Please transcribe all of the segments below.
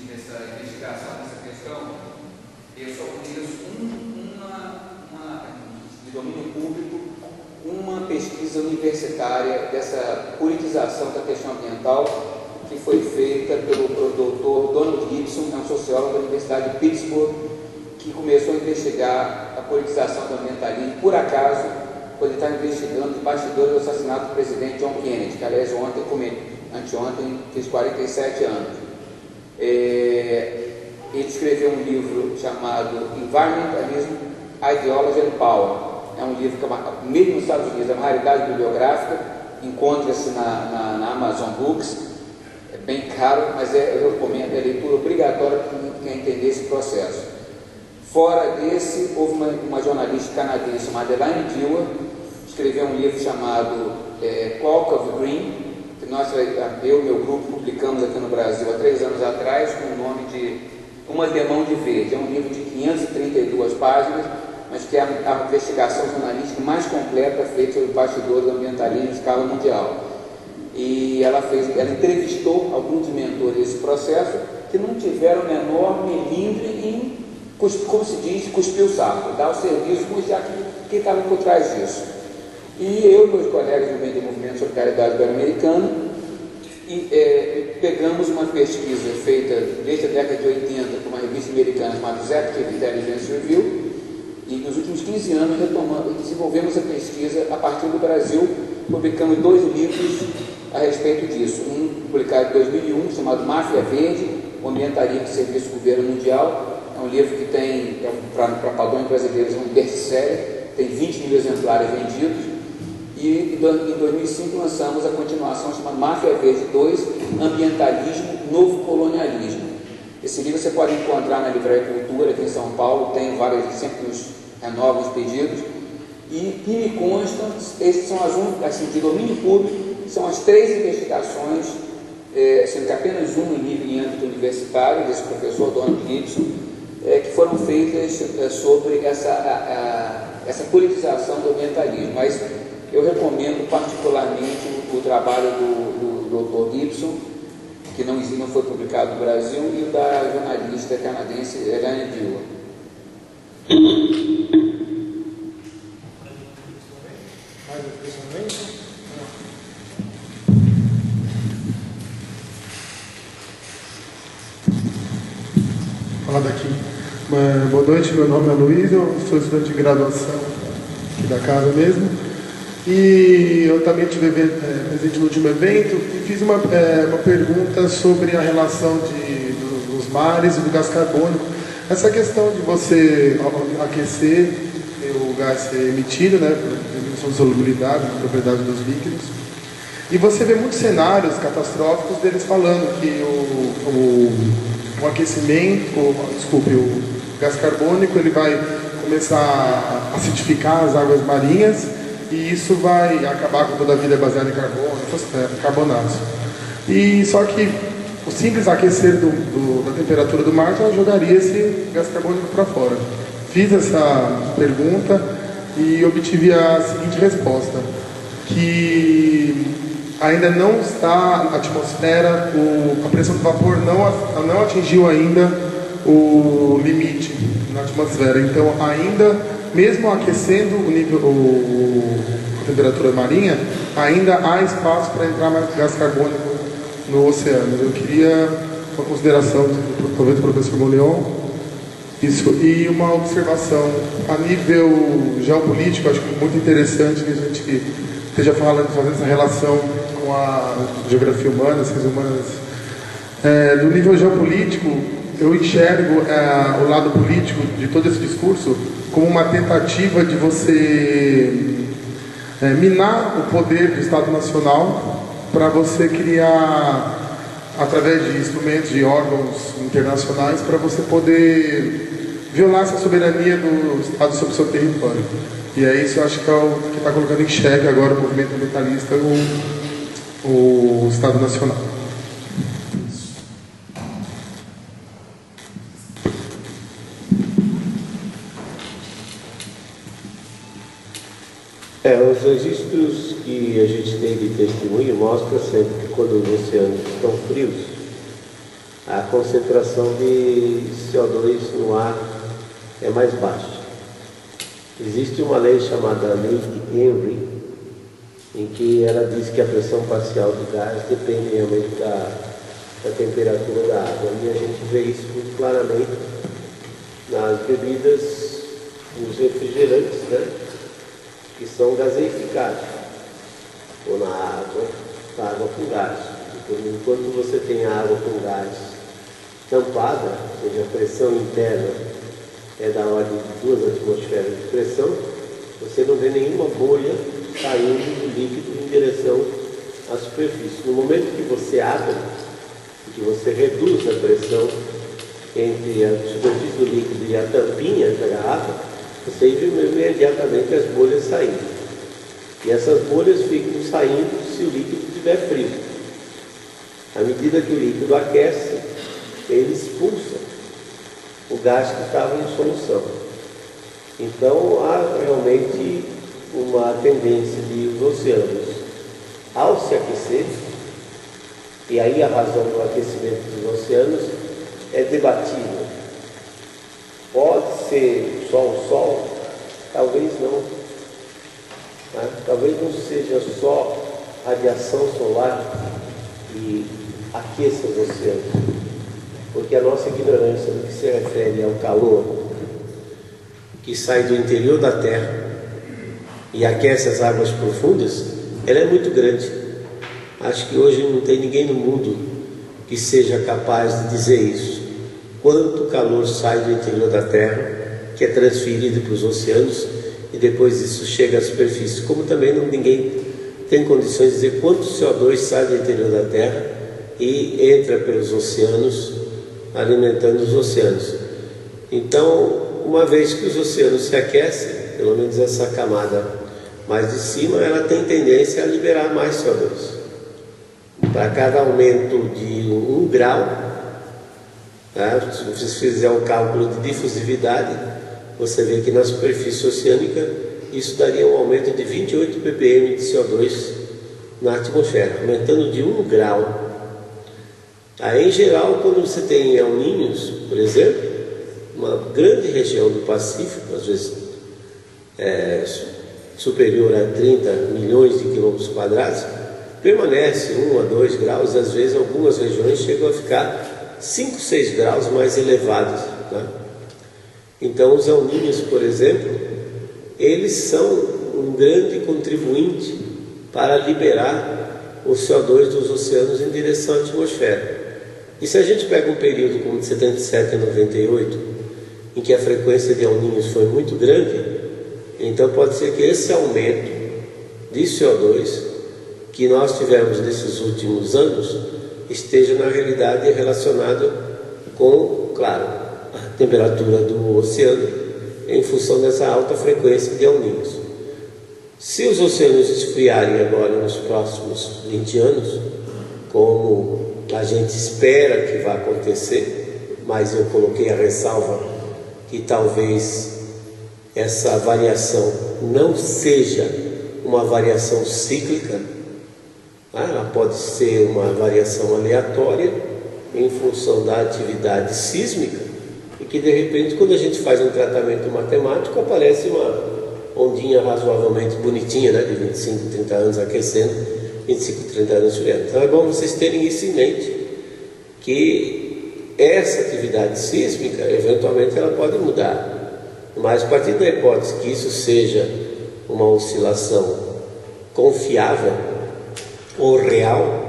nessa investigação, nessa questão, eu só conheço de domínio público, uma pesquisa universitária dessa politização da questão ambiental, que foi feita pelo Dr. Donald Gibson, um sociólogo da Universidade de Pittsburgh, que começou a investigar a politização do ambientalismo, por acaso, quando ele estava investigando os bastidores do assassinato do presidente John Kennedy, que aliás anteontem fez 47 anos. Ele escreveu um livro chamado Environmentalism, Ideology and Power. É um livro que, mesmo nos Estados Unidos, é uma raridade bibliográfica, encontra-se na Amazon Books, é bem caro, mas eu recomendo, é a leitura obrigatória para quem quer entender esse processo. Fora desse, houve uma jornalista canadense chamada Elaine Dewar, escreveu um livro chamado Walk of Green, que eu e meu grupo publicamos aqui no Brasil há 3 anos atrás, com o nome de Uma Demão de Verde. É um livro de 532 páginas, mas que é a investigação jornalística mais completa feita sobre o bastidor do ambientalismo em escala mundial. E ela entrevistou alguns mentores desse processo que não tiveram o menor melindre em, como se diz, cuspir o saco, dar o serviço, mostrar quem estava por trás disso. E eu e meus colegas do Movimento Solidariedade Ibero-Americano pegamos uma pesquisa feita desde a década de 80 por uma revista americana chamada Executive Intelligence Review, e nos últimos 15 anos desenvolvemos a pesquisa a partir do Brasil. Publicamos 2 livros a respeito disso, um publicado em 2001 chamado Máfia Verde, o ambientalismo de serviço do governo mundial. É um livro que tem, para padrões brasileiros, é um best-seller, tem 20 mil exemplares vendidos. E em 2005 lançamos a continuação chamada Máfia Verde 2, Ambientalismo, Novo Colonialismo. Esse livro você pode encontrar na Livraria Cultura aqui em São Paulo, tem vários, sempre nos renovam os pedidos. E me constam, esses são assim, de domínio público, são as 3 investigações, sendo que apenas uma em âmbito universitário, desse professor Donald Gibson, que foram feitas sobre essa politização do ambientalismo. Mas eu recomendo particularmente o trabalho do Dr. Gibson, que não foi publicado no Brasil, e o da jornalista canadense Elaine Dewar. Mais um questionamento? Falar daqui. Boa noite, meu nome é Luiz, eu sou estudante de graduação aqui da casa mesmo. E eu também estive presente no último evento e fiz uma pergunta sobre a relação dos mares e do gás carbônico. Essa questão de você aquecer o gás ser emitido, né, por emissão de solubilidade, de propriedade dos líquidos. E você vê muitos cenários catastróficos deles falando que o gás carbônico ele vai começar a acidificar as águas marinhas, e isso vai acabar com toda a vida baseada em carbono, carbonatos. E só que o simples aquecer da temperatura do mar já jogaria esse gás carbônico para fora. Fiz essa pergunta e obtive a seguinte resposta, que ainda não está na atmosfera, a pressão do vapor não atingiu ainda o limite na atmosfera. Então ainda, mesmo aquecendo a temperatura marinha, ainda há espaço para entrar mais gás carbônico no oceano. Eu queria uma consideração, talvez do professor Moleon, isso, e uma observação a nível geopolítico. Acho que é muito interessante que a gente esteja fazendo essa relação com a geografia humana, as ciências humanas. Do nível geopolítico, eu enxergo o lado político de todo esse discurso como uma tentativa de você minar o poder do Estado Nacional para você criar, através de instrumentos, de órgãos internacionais, para você poder violar essa soberania do Estado sobre o seu território. E é isso, eu acho que é o que está colocando em xeque agora o movimento ambientalista, o Estado Nacional. Os registros que a gente tem de testemunho mostram sempre que quando os oceanos estão frios, a concentração de CO2 no ar é mais baixa. Existe uma lei chamada Lei de Henry, em que ela diz que a pressão parcial do gás depende realmente da temperatura da água. E a gente vê isso muito claramente nas bebidas, nos refrigerantes, né, que são gaseificados, ou na água com gás. Enquanto você tem a água com gás tampada, ou seja, a pressão interna é da ordem de 2 atmosferas de pressão, você não vê nenhuma bolha saindo do líquido em direção à superfície. No momento que você abre, que você reduz a pressão entre a superfície do líquido e a tampinha da garrafa, você vê imediatamente as bolhas saindo. E essas bolhas ficam saindo se o líquido estiver frio. À medida que o líquido aquece, ele expulsa o gás que estava em solução. Então há realmente uma tendência de os oceanos, ao se aquecer, e aí a razão do aquecimento dos oceanos é debatível. Pode ser só o Sol? Talvez não. Né? Talvez não seja só radiação solar que aqueça os oceanos, porque a nossa ignorância no que se refere ao calor que sai do interior da Terra e aquece as águas profundas, ela é muito grande. Acho que hoje não tem ninguém no mundo que seja capaz de dizer isso. Quanto calor sai do interior da Terra, que é transferido para os oceanos, e depois isso chega à superfície. Como também ninguém tem condições de dizer quanto CO2 sai do interior da Terra e entra pelos oceanos, alimentando os oceanos. Então, uma vez que os oceanos se aquecem, pelo menos essa camada mais de cima, ela tem tendência a liberar mais CO2. Para cada aumento de 1 grau, tá? Se você fizer um cálculo de difusividade, você vê que na superfície oceânica isso daria um aumento de 28 ppm de CO2 na atmosfera, aumentando de 1 grau. Aí, em geral, quando você tem El Niños, por exemplo, uma grande região do Pacífico, às vezes superior a 30 milhões de quilômetros quadrados, permanece 1 a 2 graus, às vezes algumas regiões chegam a ficar 5, 6 graus mais elevados, né? Então os El Niños, por exemplo, eles são um grande contribuinte para liberar o CO2 dos oceanos em direção à atmosfera. E se a gente pega um período como de 77 a 98, em que a frequência de El Niños foi muito grande, então pode ser que esse aumento de CO2 que nós tivemos nesses últimos anos esteja na realidade relacionado com, claro, a temperatura do oceano em função dessa alta frequência de El Niños. Se os oceanos esfriarem agora nos próximos 20 anos, como a gente espera que vai acontecer, mas eu coloquei a ressalva que talvez essa variação não seja uma variação cíclica, ela pode ser uma variação aleatória em função da atividade sísmica, e que de repente, quando a gente faz um tratamento matemático, aparece uma ondinha razoavelmente bonitinha, né, de 25, 30 anos aquecendo, 25, 30 anos esfriando. Então é bom vocês terem isso em mente, que essa atividade sísmica, eventualmente, ela pode mudar, mas a partir da hipótese que isso seja uma oscilação confiável ou real,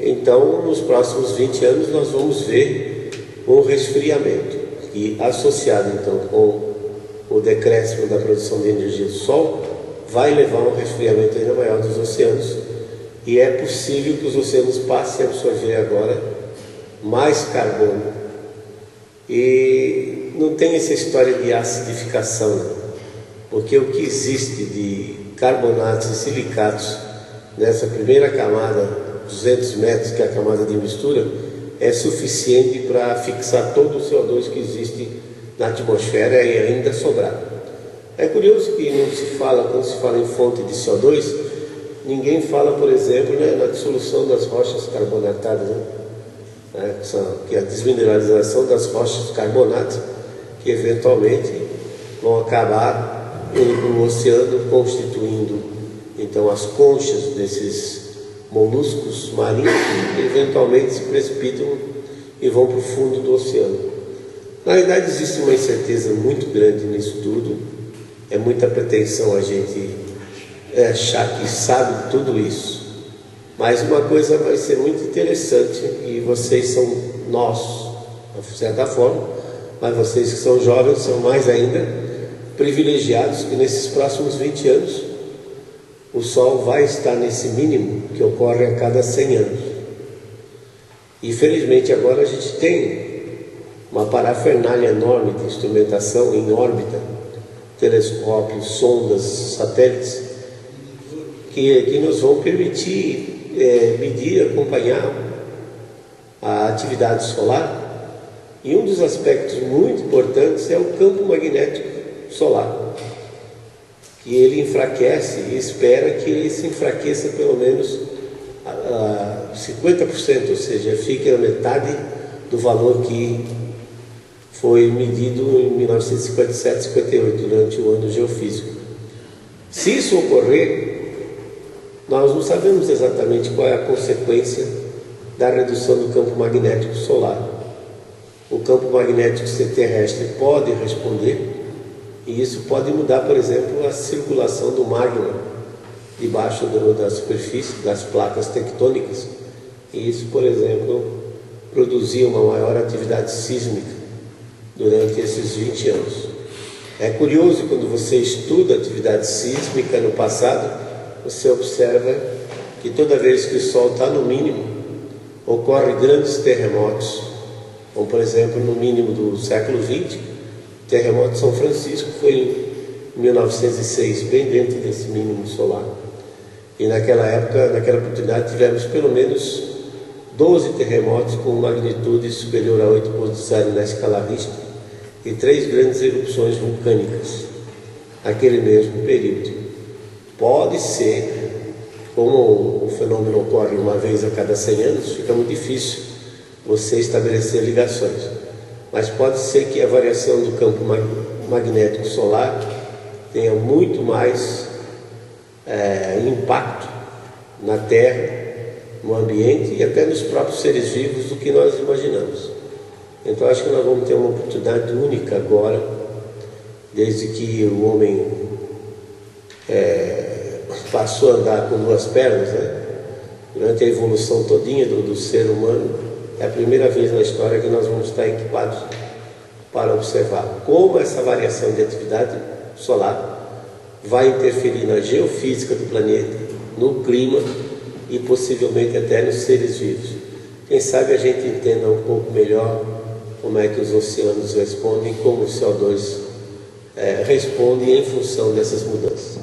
então nos próximos 20 anos nós vamos ver um resfriamento, e associado então com o decréscimo da produção de energia do Sol, vai levar a um resfriamento ainda maior dos oceanos, e é possível que os oceanos passem a absorver agora mais carbono. E não tem essa história de acidificação, não, porque o que existe de carbonatos e silicatos nessa primeira camada, 200 metros, que é a camada de mistura, é suficiente para fixar todo o CO2 que existe na atmosfera e ainda sobrar. É curioso que não se fala, quando se fala em fonte de CO2, ninguém fala, por exemplo, né, na dissolução das rochas carbonatadas, né? né, que é a desmineralização das rochas de carbonato, que eventualmente vão acabar no oceano, constituindo então as conchas desses moluscos marinhos, que eventualmente se precipitam e vão para o fundo do oceano. Na verdade, existe uma incerteza muito grande nisso tudo. É muita pretensão a gente achar que sabe tudo isso. Mas uma coisa vai ser muito interessante, e vocês são nós, de certa forma, mas vocês que são jovens são mais ainda privilegiados, que nesses próximos 20 anos o Sol vai estar nesse mínimo que ocorre a cada 100 anos. E felizmente agora a gente tem uma parafernália enorme de instrumentação em órbita, telescópios, sondas, satélites, que nos vão permitir medir, acompanhar a atividade solar. E um dos aspectos muito importantes é o campo magnético solar, que ele enfraquece, e espera que ele se enfraqueça pelo menos 50%, ou seja, fique na metade do valor que foi medido em 1957-58, durante o ano geofísico. Se isso ocorrer, nós não sabemos exatamente qual é a consequência da redução do campo magnético solar. O campo magnético terrestre pode responder, e isso pode mudar, por exemplo, a circulação do magma debaixo da superfície das placas tectônicas, e isso, por exemplo, produzir uma maior atividade sísmica durante esses 20 anos. É curioso, quando você estuda a atividade sísmica no passado, você observa que toda vez que o Sol está no mínimo, ocorrem grandes terremotos, como por exemplo no mínimo do século XX, o terremoto de São Francisco foi em 1906, bem dentro desse mínimo solar. E naquela época, naquela oportunidade, tivemos pelo menos 12 terremotos com magnitude superior a 8,0 na escala Richter e 3 grandes erupções vulcânicas naquele mesmo período. Pode ser, como o fenômeno ocorre uma vez a cada 100 anos, fica muito difícil você estabelecer ligações. Mas pode ser que a variação do campo magnético solar tenha muito mais impacto na Terra, no ambiente e até nos próprios seres vivos do que nós imaginamos. Então acho que nós vamos ter uma oportunidade única agora, desde que o homem passou a andar com 2 pernas, né? Durante a evolução todinha do ser humano, é a primeira vez na história que nós vamos estar equipados para observar como essa variação de atividade solar vai interferir na geofísica do planeta, no clima e possivelmente até nos seres vivos. Quem sabe a gente entenda um pouco melhor como é que os oceanos respondem, como o CO2 responde em função dessas mudanças.